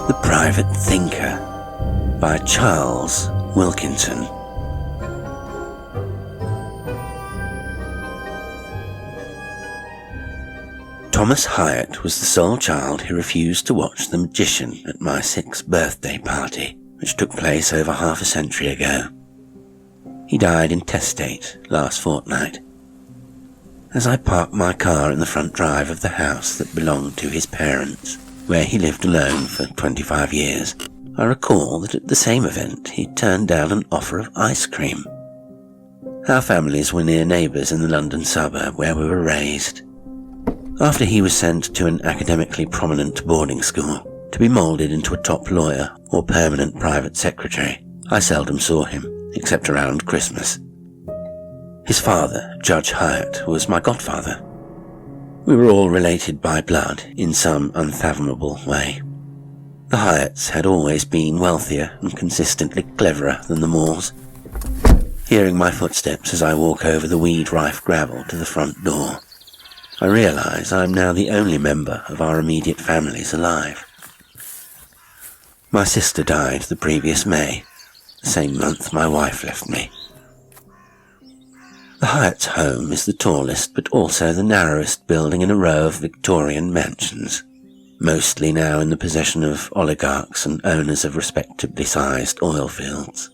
The Private Thinker by Charles Wilkinson. Thomas Hyatt was the sole child who refused to watch The Magician at my 6th birthday party, which took place over half a century ago. He died intestate last fortnight. As I parked my car in the front drive of the house that belonged to his parents, where he lived alone for 25 years, I recall that at the same event he turned down an offer of ice cream. Our families were near neighbours in the London suburb where we were raised. After he was sent to an academically prominent boarding school to be moulded into a top lawyer or permanent private secretary, I seldom saw him, except around Christmas. His father, Judge Hyatt, was my godfather. We were all related by blood in some unfathomable way. The Hyatts had always been wealthier and consistently cleverer than the Moores. Hearing my footsteps as I walk over the weed-rife gravel to the front door, I realise I am now the only member of our immediate families alive. My sister died the previous May, the same month my wife left me. The Hyatt's home is the tallest but also the narrowest building in a row of Victorian mansions, mostly now in the possession of oligarchs and owners of respectably sized oil fields.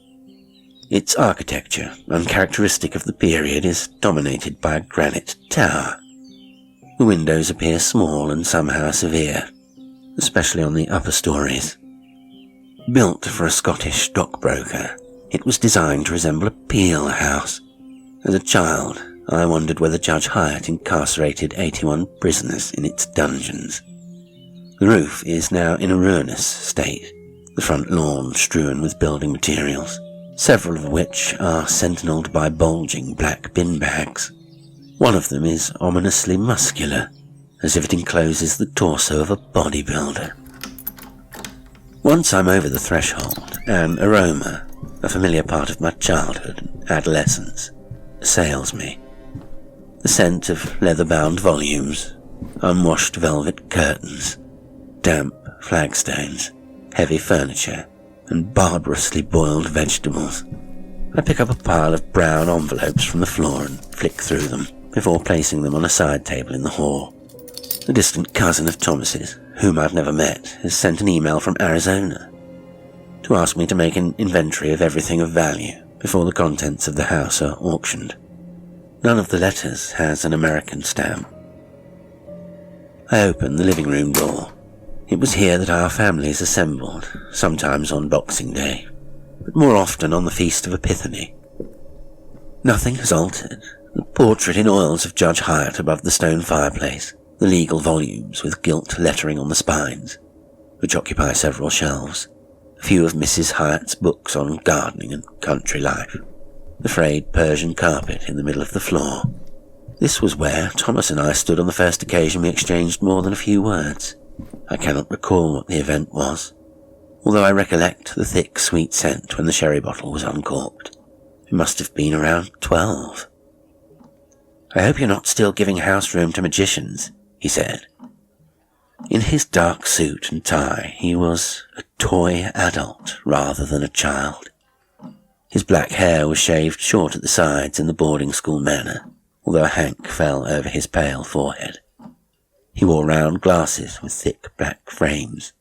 Its architecture, uncharacteristic of the period, is dominated by a granite tower. The windows appear small and somehow severe, especially on the upper stories. Built for a Scottish stockbroker, it was designed to resemble a Peel house. As a child, I wondered whether Judge Hyatt incarcerated 81 prisoners in its dungeons. The roof is now in a ruinous state, the front lawn strewn with building materials, several of which are sentinelled by bulging black bin bags. One of them is ominously muscular, as if it encloses the torso of a bodybuilder. Once I'm over the threshold, an aroma, a familiar part of my childhood and adolescence, assails me. The scent of leather-bound volumes, unwashed velvet curtains, damp flagstones, heavy furniture, and barbarously boiled vegetables. I pick up a pile of brown envelopes from the floor and flick through them before placing them on a side table in the hall. A distant cousin of Thomas's, whom I've never met, has sent an email from Arizona to ask me to make an inventory of everything of value before the contents of the house are auctioned. None of the letters has an American stamp. I open the living room door. It was here that our families assembled, sometimes on Boxing Day, but more often on the Feast of Epiphany. Nothing has altered. The portrait in oils of Judge Hyatt above the stone fireplace, the legal volumes with gilt lettering on the spines, which occupy several shelves, a few of Mrs. Hyatt's books on gardening and country life, the frayed Persian carpet in the middle of the floor. This was where Thomas and I stood on the first occasion we exchanged more than a few words. I cannot recall what the event was, although I recollect the thick, sweet scent when the sherry bottle was uncorked. It must have been around 12. "I hope you're not still giving house room to magicians," he said. In his dark suit and tie, he was a toy adult rather than a child. His black hair was shaved short at the sides in the boarding school manner, although a hank fell over his pale forehead. He wore round glasses with thick black frames.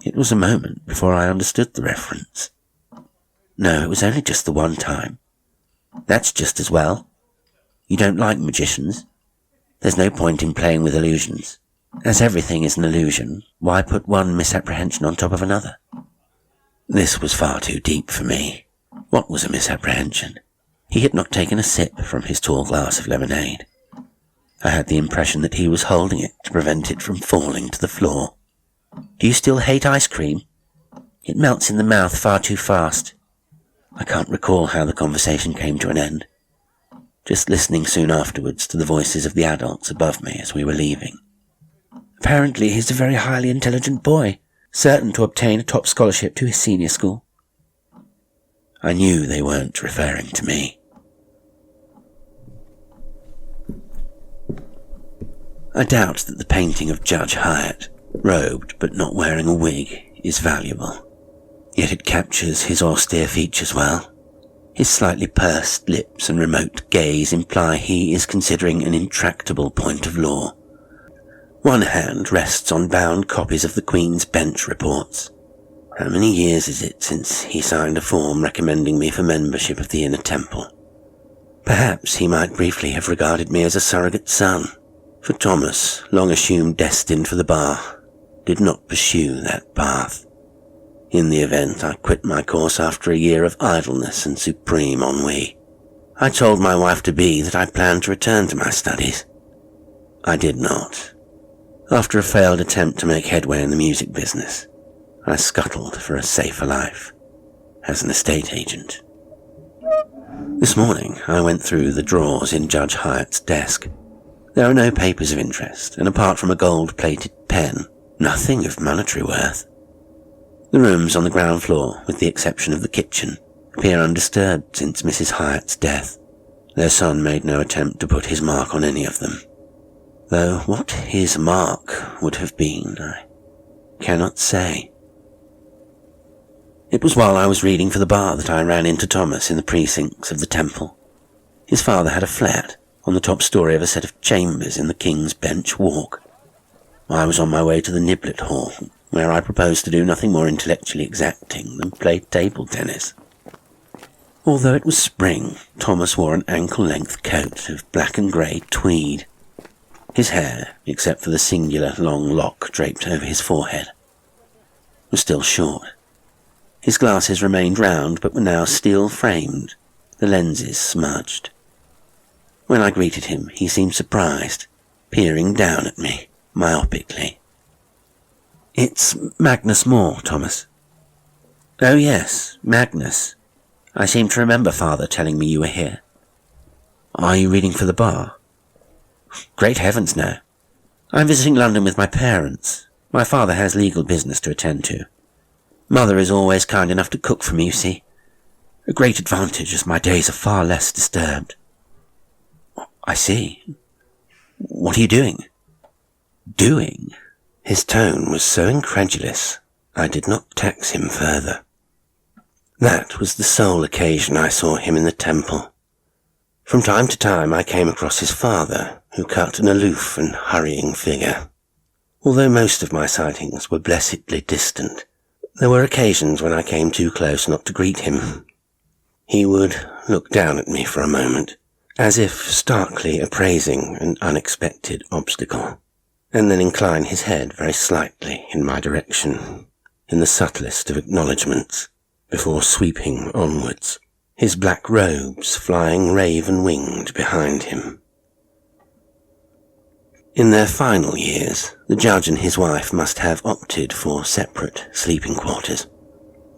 It was a moment before I understood the reference. No, it was only just the one time. "That's just as well. You don't like magicians? There's no point in playing with illusions. As everything is an illusion, why put one misapprehension on top of another?" This was far too deep for me. What was a misapprehension? He had not taken a sip from his tall glass of lemonade. I had the impression that he was holding it to prevent it from falling to the floor. "Do you still hate ice cream? It melts in the mouth far too fast." I can't recall how the conversation came to an end, just listening soon afterwards to the voices of the adults above me as we were leaving. "Apparently he's a very highly intelligent boy, certain to obtain a top scholarship to his senior school." I knew they weren't referring to me. I doubt that the painting of Judge Hyatt, robed but not wearing a wig, is valuable, yet it captures his austere features well. His slightly pursed lips and remote gaze imply he is considering an intractable point of law. One hand rests on bound copies of the Queen's Bench reports. How many years is it since he signed a form recommending me for membership of the Inner Temple? Perhaps he might briefly have regarded me as a surrogate son, for Thomas, long assumed destined for the bar, did not pursue that path. In the event, I quit my course after a year of idleness and supreme ennui. I told my wife-to-be that I planned to return to my studies. I did not. After a failed attempt to make headway in the music business, I scuttled for a safer life as an estate agent. This morning, I went through the drawers in Judge Hyatt's desk. There are no papers of interest, and apart from a gold-plated pen, nothing of monetary worth. The rooms on the ground floor, with the exception of the kitchen, appear undisturbed since Mrs. Hyatt's death. Their son made no attempt to put his mark on any of them. Though what his mark would have been, I cannot say. It was while I was reading for the bar that I ran into Thomas in the precincts of the temple. His father had a flat on the top story of a set of chambers in the King's Bench Walk. I was on my way to the Niblet Hall, where I proposed to do nothing more intellectually exacting than play table tennis. Although it was spring, Thomas wore an ankle-length coat of black and grey tweed. His hair, except for the singular long lock draped over his forehead, was still short. His glasses remained round, but were now steel-framed, the lenses smudged. When I greeted him, he seemed surprised, peering down at me, myopically. "It's Magnus Moore, Thomas." "Oh yes, Magnus. I seem to remember Father telling me you were here. Are you reading for the bar?" "Great heavens, no. I'm visiting London with my parents. My father has legal business to attend to. Mother is always kind enough to cook for me, you see. A great advantage, as my days are far less disturbed." "I see. What are you doing?" "Doing?" His tone was so incredulous, I did not tax him further. That was the sole occasion I saw him in the temple. From time to time I came across his father, who cut an aloof and hurrying figure. Although most of my sightings were blessedly distant, there were occasions when I came too close not to greet him. He would look down at me for a moment, as if starkly appraising an unexpected obstacle, and then incline his head very slightly in my direction, in the subtlest of acknowledgments, before sweeping onwards, his black robes flying raven-winged behind him. In their final years, the judge and his wife must have opted for separate sleeping quarters.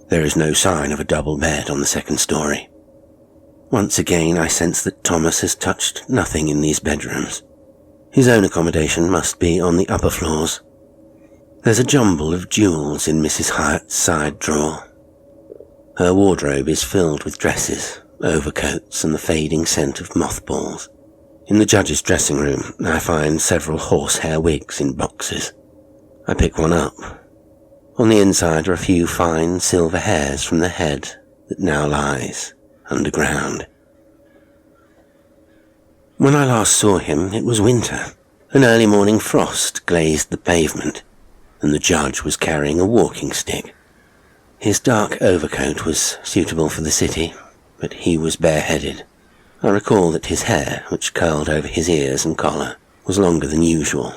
There is no sign of a double bed on the second story. Once again I sense that Thomas has touched nothing in these bedrooms. His own accommodation must be on the upper floors. There's a jumble of jewels in Mrs. Hyatt's side drawer. Her wardrobe is filled with dresses, overcoats, and the fading scent of mothballs. In the judge's dressing room, I find several horsehair wigs in boxes. I pick one up. On the inside are a few fine silver hairs from the head that now lies underground. When I last saw him, it was winter. An early morning frost glazed the pavement, and the judge was carrying a walking stick. His dark overcoat was suitable for the city, but he was bareheaded. I recall that his hair, which curled over his ears and collar, was longer than usual.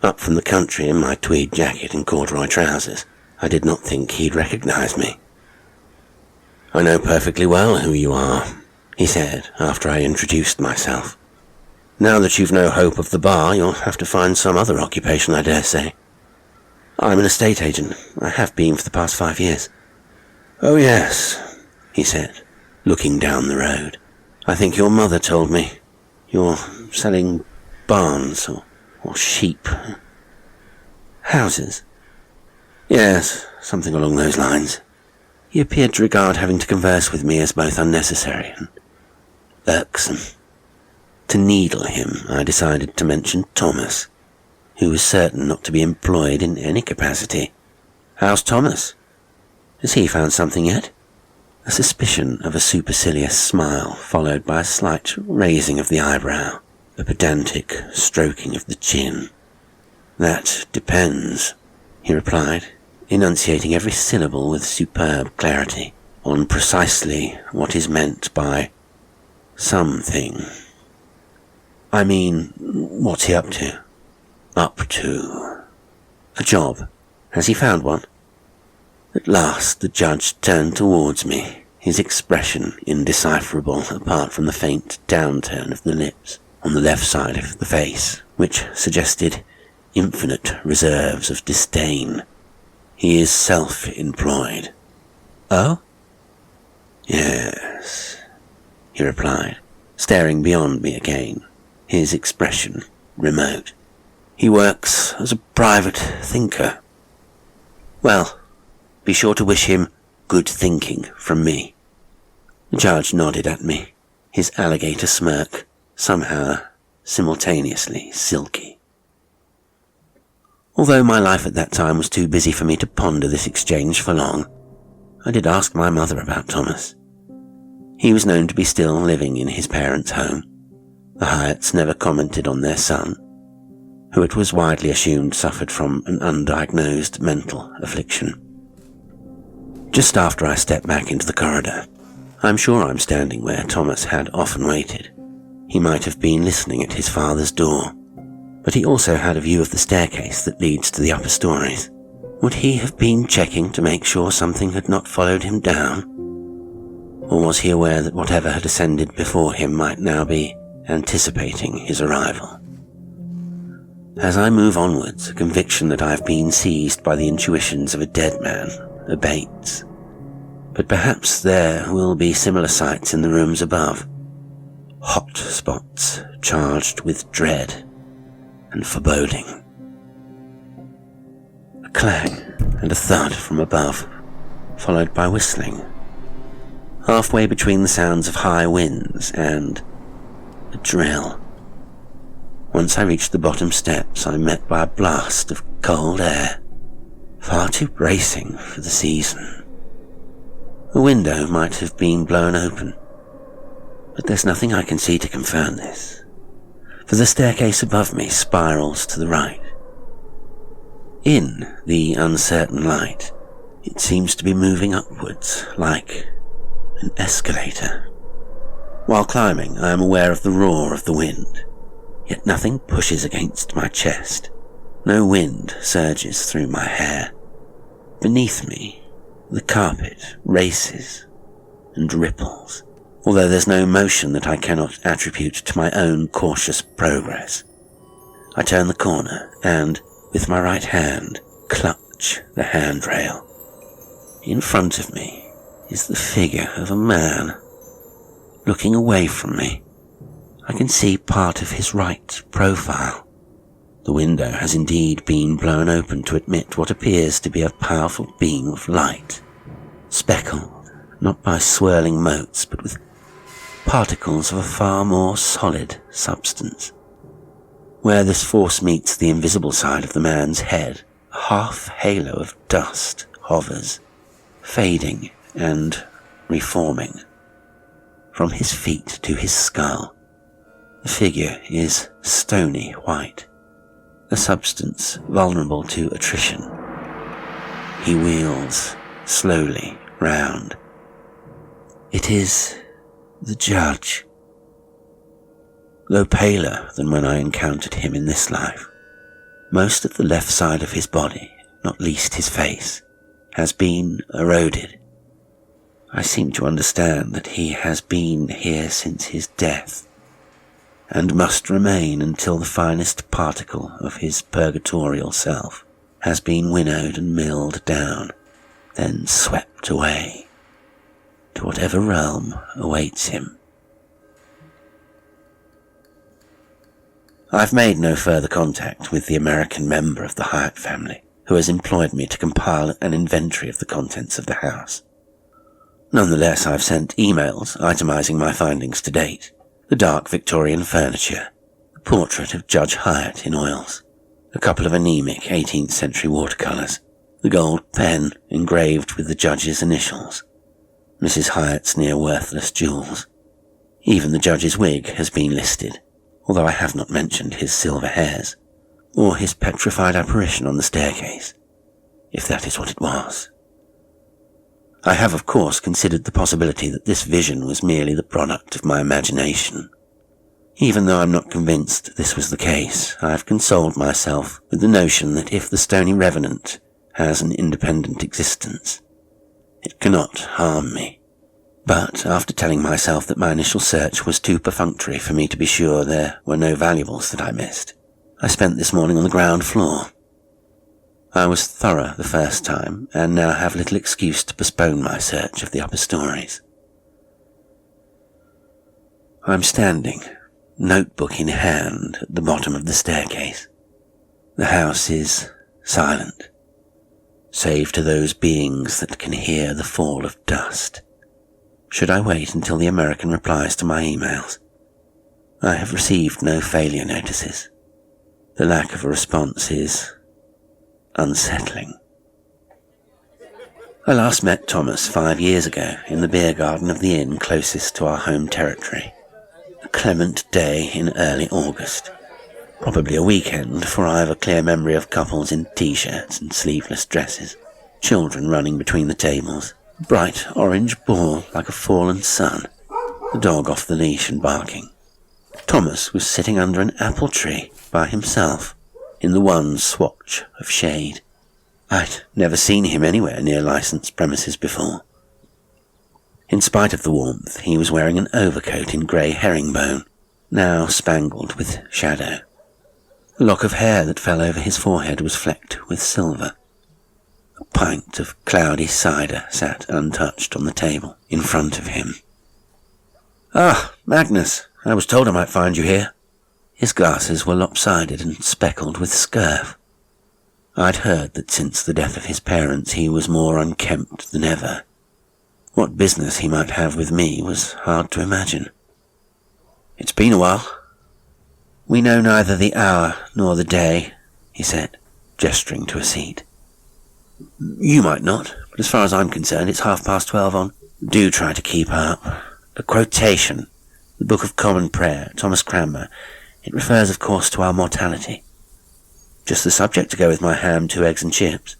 Up from the country in my tweed jacket and corduroy trousers, I did not think he'd recognize me. "I know perfectly well who you are," he said after I introduced myself. "Now that you've no hope of the bar, you'll have to find some other occupation, I dare say." "I'm an estate agent. I have been for the past 5 years." "Oh yes," he said, looking down the road. "I think your mother told me. You're selling barns or sheep." "Houses?" "Yes, something along those lines." He appeared to regard having to converse with me as both unnecessary and irksome. To needle him, I decided to mention Thomas, who was certain not to be employed in any capacity, How's Thomas? Has he found something yet? A suspicion of a supercilious smile, followed by a slight raising of the eyebrow, a pedantic stroking of the chin. That depends, he replied, enunciating every syllable with superb clarity, on precisely what is meant by something. I mean, what's he up to? Up to a job. Has he found one? At last the judge turned towards me, his expression indecipherable apart from the faint downturn of the lips on the left side of the face, which suggested infinite reserves of disdain. He is self-employed. Oh? Yes, he replied, staring beyond me again, his expression remote. He works as a private thinker. Well, be sure to wish him good thinking from me. The judge nodded at me, his alligator smirk somehow simultaneously silky. Although my life at that time was too busy for me to ponder this exchange for long, I did ask my mother about Thomas. He was known to be still living in his parents' home. The Hyatts never commented on their son, who it was widely assumed suffered from an undiagnosed mental affliction. Just after I stepped back into the corridor, I'm sure I'm standing where Thomas had often waited. He might have been listening at his father's door, but he also had a view of the staircase that leads to the upper stories. Would he have been checking to make sure something had not followed him down? Or was he aware that whatever had ascended before him might now be anticipating his arrival? As I move onwards, a conviction that I've been seized by the intuitions of a dead man abates. But perhaps there will be similar sights in the rooms above. Hot spots charged with dread and foreboding. A clang and a thud from above, followed by whistling. Halfway between the sounds of high winds and a drill. Once I reached the bottom steps, I'm met by a blast of cold air, far too bracing for the season. A window might have been blown open, but there's nothing I can see to confirm this, for the staircase above me spirals to the right. In the uncertain light, it seems to be moving upwards like an escalator. While climbing, I am aware of the roar of the wind, yet nothing pushes against my chest. No wind surges through my hair. Beneath me, the carpet races and ripples, although there's no motion that I cannot attribute to my own cautious progress. I turn the corner and, with my right hand, clutch the handrail. In front of me is the figure of a man. Looking away from me, I can see part of his right profile. The window has indeed been blown open to admit what appears to be a powerful beam of light, speckled not by swirling motes but with particles of a far more solid substance. Where this force meets the invisible side of the man's head, a half halo of dust hovers, fading and reforming. From his feet to his skull, the figure is stony white, a substance vulnerable to attrition. He wheels slowly round. It is the judge. Though paler than when I encountered him in this life, most of the left side of his body, not least his face, has been eroded. I seem to understand that he has been here since his death, and must remain until the finest particle of his purgatorial self has been winnowed and milled down, then swept away to whatever realm awaits him. I've made no further contact with the American member of the Hyatt family, who has employed me to compile an inventory of the contents of the house. Nonetheless, I've sent emails itemizing my findings to date: the dark Victorian furniture, the portrait of Judge Hyatt in oils, a couple of anemic 18th century watercolours, the gold pen engraved with the judge's initials, Mrs. Hyatt's near-worthless jewels. Even the judge's wig has been listed, although I have not mentioned his silver hairs, or his petrified apparition on the staircase, if that is what it was. I have, of course, considered the possibility that this vision was merely the product of my imagination. Even though I'm not convinced this was the case, I have consoled myself with the notion that if the stony revenant has an independent existence, it cannot harm me. But after telling myself that my initial search was too perfunctory for me to be sure there were no valuables that I missed, I spent this morning on the ground floor. I was thorough the first time, and now have little excuse to postpone my search of the upper stories. I'm standing, notebook in hand, at the bottom of the staircase. The house is silent, save to those beings that can hear the fall of dust. Should I wait until the American replies to my emails? I have received no failure notices. The lack of a response is unsettling. I last met Thomas 5 years ago in the beer garden of the inn closest to our home territory. A clement day in early August. Probably a weekend, for I have a clear memory of couples in t-shirts and sleeveless dresses, children running between the tables, a bright orange ball like a fallen sun, the dog off the leash and barking. Thomas was sitting under an apple tree by himself, in the one swatch of shade. I'd never seen him anywhere near licensed premises before. In spite of the warmth, he was wearing an overcoat in grey herringbone, now spangled with shadow. The lock of hair that fell over his forehead was flecked with silver. A pint of cloudy cider sat untouched on the table in front of him. "Ah, Magnus, I was told I might find you here." His glasses were lopsided and speckled with scurf. I'd heard that since the death of his parents he was more unkempt than ever. What business he might have with me was hard to imagine. "It's been a while." "We know neither the hour nor the day," he said, gesturing to a seat. "You might not, but as far as I'm concerned it's 12:30 on." "Do try to keep up. A quotation, the Book of Common Prayer, Thomas Cranmer. It refers, of course, to our mortality." "Just the subject to go with my ham, 2 eggs and chips."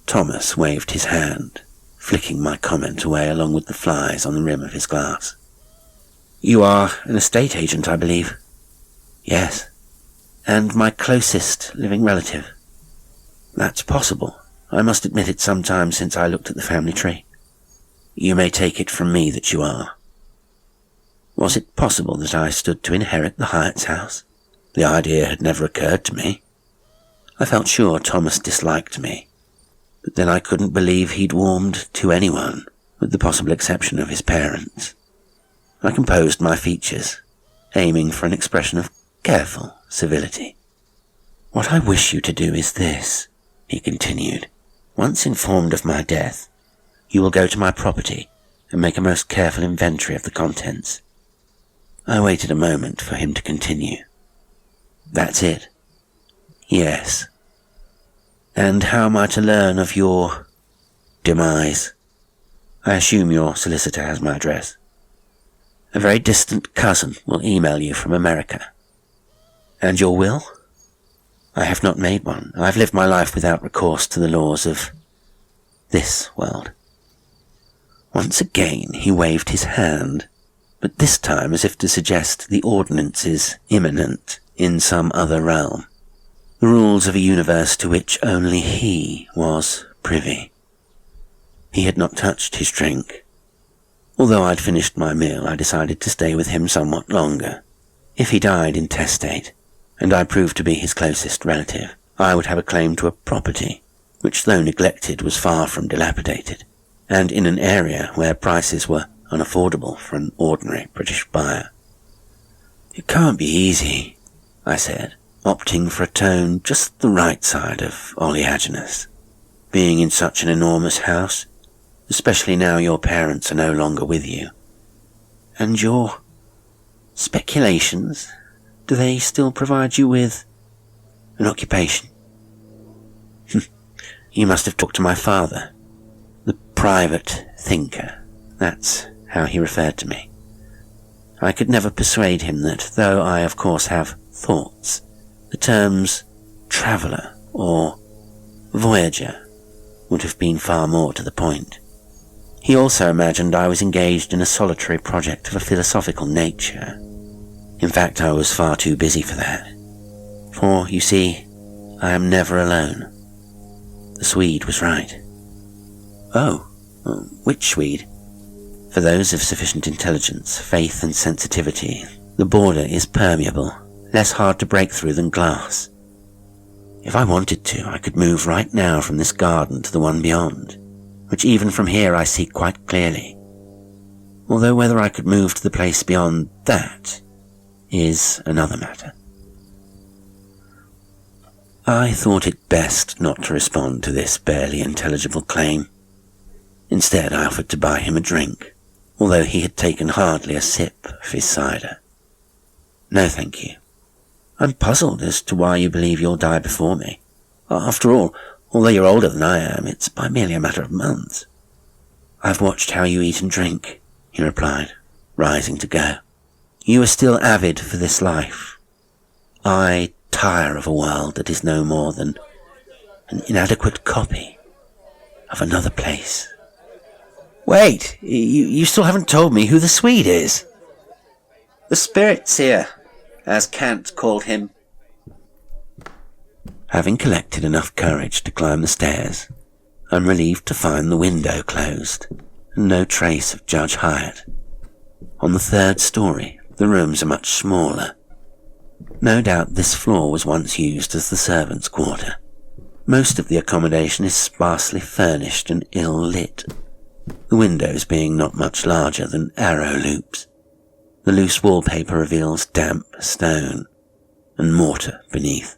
Thomas waved his hand, flicking my comment away along with the flies on the rim of his glass. "You are an estate agent, I believe?" "Yes." "And my closest living relative?" "That's possible. I must admit it's some time since I looked at the family tree." "You may take it from me that you are." Was it possible that I stood to inherit the Hyatt's house? The idea had never occurred to me. I felt sure Thomas disliked me, but then I couldn't believe he'd warmed to anyone, with the possible exception of his parents. I composed my features, aiming for an expression of careful civility. "What I wish you to do is this," he continued. "Once informed of my death, you will go to my property and make a most careful inventory of the contents." I waited a moment for him to continue. "That's it?" "Yes." "And how am I to learn of your demise? I assume your solicitor has my address." "A very distant cousin will email you from America." "And your will?" "I have not made one. I've lived my life without recourse to the laws of this world." Once again he waved his hand, but this time as if to suggest the ordinance is imminent in some other realm, the rules of a universe to which only he was privy. He had not touched his drink. Although I'd finished my meal, I decided to stay with him somewhat longer. If he died intestate, and I proved to be his closest relative, I would have a claim to a property, which though neglected was far from dilapidated, and in an area where prices were unaffordable for an ordinary British buyer. "It can't be easy," I said, opting for a tone just the right side of oleaginous. "Being in such an enormous house, especially now your parents are no longer with you. And your speculations, do they still provide you with an occupation?" You must have talked to my father. The private thinker. That's how he referred to me. I could never persuade him that, though I of course have thoughts, the terms traveller or voyager would have been far more to the point. He also imagined I was engaged in a solitary project of a philosophical nature. In fact, I was far too busy for that. For, you see, I am never alone. The Swede was right. Oh, which Swede? For those of sufficient intelligence, faith and sensitivity, the border is permeable, less hard to break through than glass. If I wanted to, I could move right now from this garden to the one beyond, which even from here I see quite clearly. Although whether I could move to the place beyond that is another matter. I thought it best not to respond to this barely intelligible claim. Instead, I offered to buy him a drink, although he had taken hardly a sip of his cider. No, thank you. I'm puzzled as to why you believe you'll die before me. After all, although you're older than I am, it's by merely a matter of months. I've watched how you eat and drink, he replied, rising to go. You are still avid for this life. I tire of a world that is no more than an inadequate copy of another place. Wait, you still haven't told me who the Swede is. The spirit seer, as Kant called him. Having collected enough courage to climb the stairs, I'm relieved to find the window closed and no trace of Judge Hyatt. On the third story, the rooms are much smaller. No doubt this floor was once used as the servants' quarter. Most of the accommodation is sparsely furnished and ill-lit, the windows being not much larger than arrow loops. The loose wallpaper reveals damp stone and mortar beneath.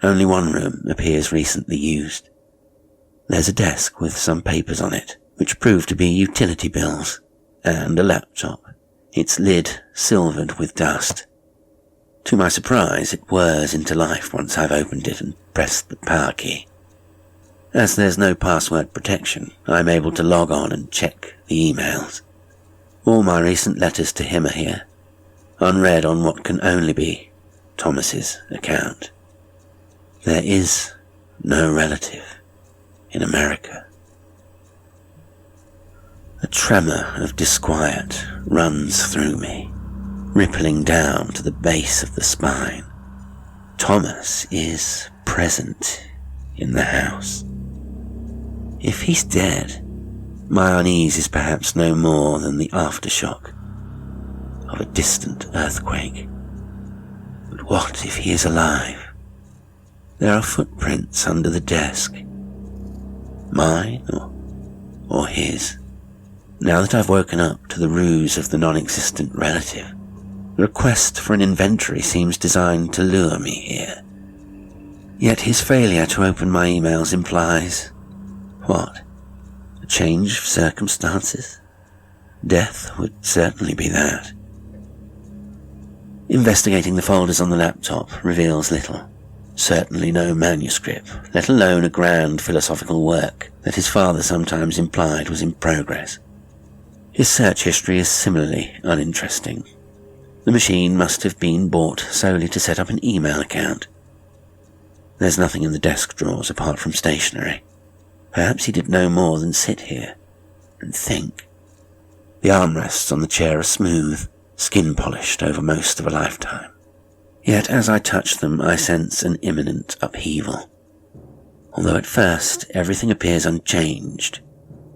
Only one room appears recently used. There's a desk with some papers on it, which prove to be utility bills, and a laptop, its lid silvered with dust. To my surprise, it whirs into life once I've opened it and pressed the power key. As there's no password protection, I'm able to log on and check the emails. All my recent letters to him are here, unread on what can only be Thomas's account. There is no relative in America. A tremor of disquiet runs through me, rippling down to the base of the spine. Thomas is present in the house. If he's dead, my unease is perhaps no more than the aftershock of a distant earthquake. But what if he is alive? There are footprints under the desk. Mine or his? Now that I've woken up to the ruse of the non-existent relative, the request for an inventory seems designed to lure me here. Yet his failure to open my emails implies, what? A change of circumstances? Death would certainly be that. Investigating the folders on the laptop reveals little. Certainly no manuscript, let alone a grand philosophical work that his father sometimes implied was in progress. His search history is similarly uninteresting. The machine must have been bought solely to set up an email account. There's nothing in the desk drawers apart from stationery. Perhaps he did no more than sit here and think. The armrests on the chair are smooth, skin-polished over most of a lifetime. Yet as I touch them, I sense an imminent upheaval. Although at first everything appears unchanged,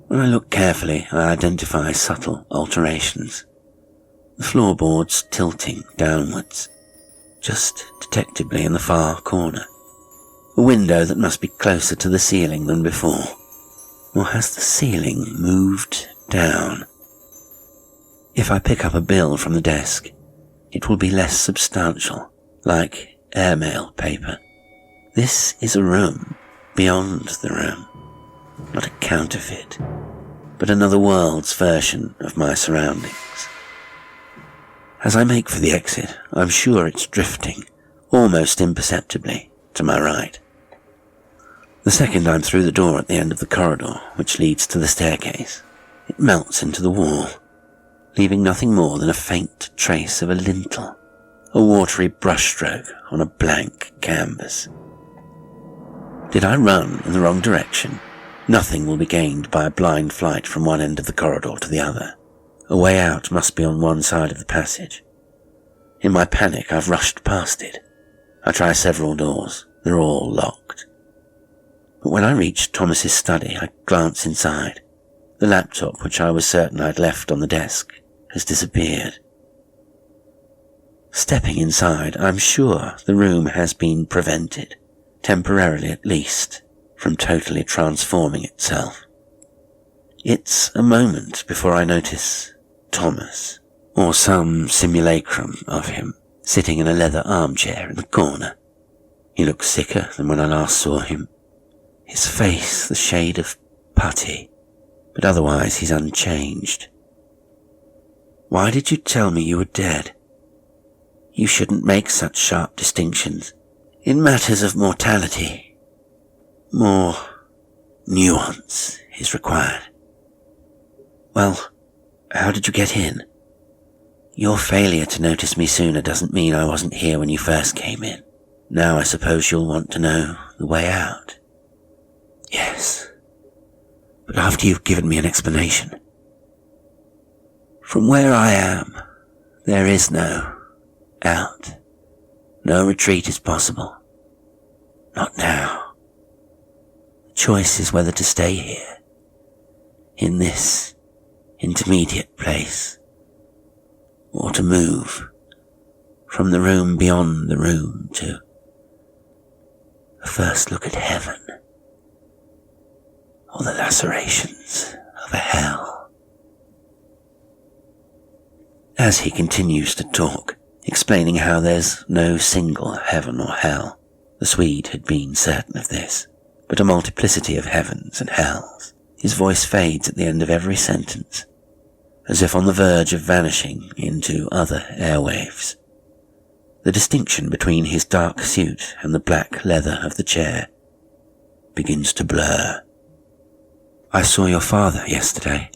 when I look carefully, I identify subtle alterations. The floorboards tilting downwards, just detectably in the far corner. A window that must be closer to the ceiling than before. Or has the ceiling moved down? If I pick up a bill from the desk, it will be less substantial, like airmail paper. This is a room beyond the room, not a counterfeit, but another world's version of my surroundings. As I make for the exit, I'm sure it's drifting, almost imperceptibly, to my right. The second I'm through the door at the end of the corridor, which leads to the staircase, it melts into the wall, leaving nothing more than a faint trace of a lintel, a watery brushstroke on a blank canvas. Did I run in the wrong direction? Nothing will be gained by a blind flight from one end of the corridor to the other. A way out must be on one side of the passage. In my panic, I've rushed past it. I try several doors. They're all locked. But when I reach Thomas's study, I glance inside. The laptop, which I was certain I'd left on the desk, has disappeared. Stepping inside, I'm sure the room has been prevented, temporarily at least, from totally transforming itself. It's a moment before I notice Thomas, or some simulacrum of him, sitting in a leather armchair in the corner. He looks sicker than when I last saw him. His face the shade of putty, but otherwise he's unchanged. "Why did you tell me you were dead? You shouldn't make such sharp distinctions. In matters of mortality, more nuance is required." "Well, how did you get in? Your failure to notice me sooner doesn't mean I wasn't here when you first came in. Now I suppose you'll want to know the way out." "Yes, but after you've given me an explanation." "From where I am, there is no out. No retreat is possible. Not now. The choice is whether to stay here, in this intermediate place, or to move from the room beyond the room to a first look at heaven, or the lacerations of a hell." As he continues to talk, explaining how there's no single heaven or hell, the Swede had been certain of this, but a multiplicity of heavens and hells, his voice fades at the end of every sentence, as if on the verge of vanishing into other airwaves. The distinction between his dark suit and the black leather of the chair begins to blur. "I saw your father yesterday.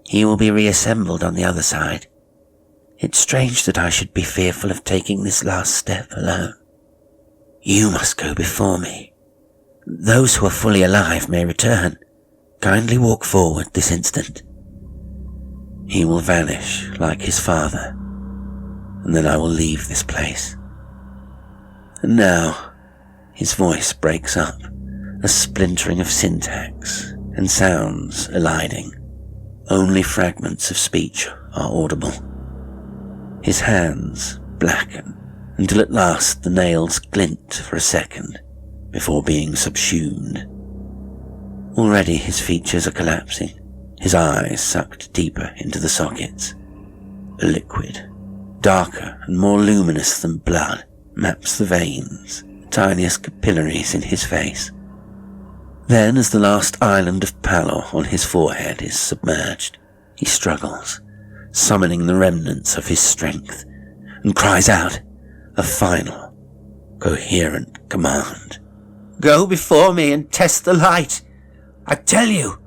He will be reassembled on the other side. It's strange that I should be fearful of taking this last step alone. You must go before me. Those who are fully alive may return. Kindly walk forward this instant. He will vanish like his father, and then I will leave this place." And now his voice breaks up, a splintering of syntax and sounds eliding. Only fragments of speech are audible. His hands blacken until at last the nails glint for a second before being subsumed. Already his features are collapsing, his eyes sucked deeper into the sockets. A liquid, darker and more luminous than blood, maps the veins, the tiniest capillaries in his face. Then, as the last island of pallor on his forehead is submerged, he struggles, summoning the remnants of his strength, and cries out a final, coherent command. "Go before me and test the light! I tell you,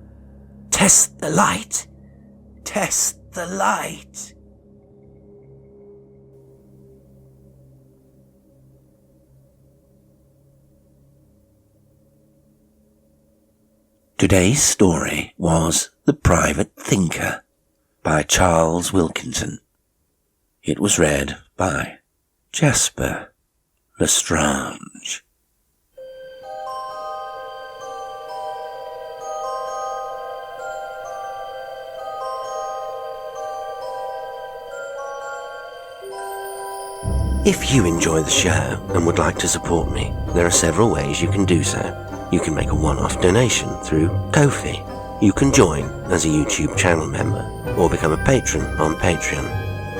test the light! Test the light!" Today's story was The Private Thinker by Charles Wilkinson. It was read by Jasper Lestrange. If you enjoy the show and would like to support me, there are several ways you can do so. You can make a one-off donation through Ko-fi. You can join as a YouTube channel member or become a patron on Patreon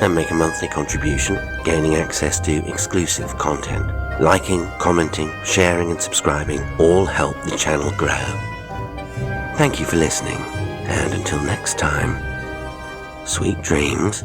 and make a monthly contribution, gaining access to exclusive content. Liking, commenting, sharing and subscribing all help the channel grow. Thank you for listening, and until next time, sweet dreams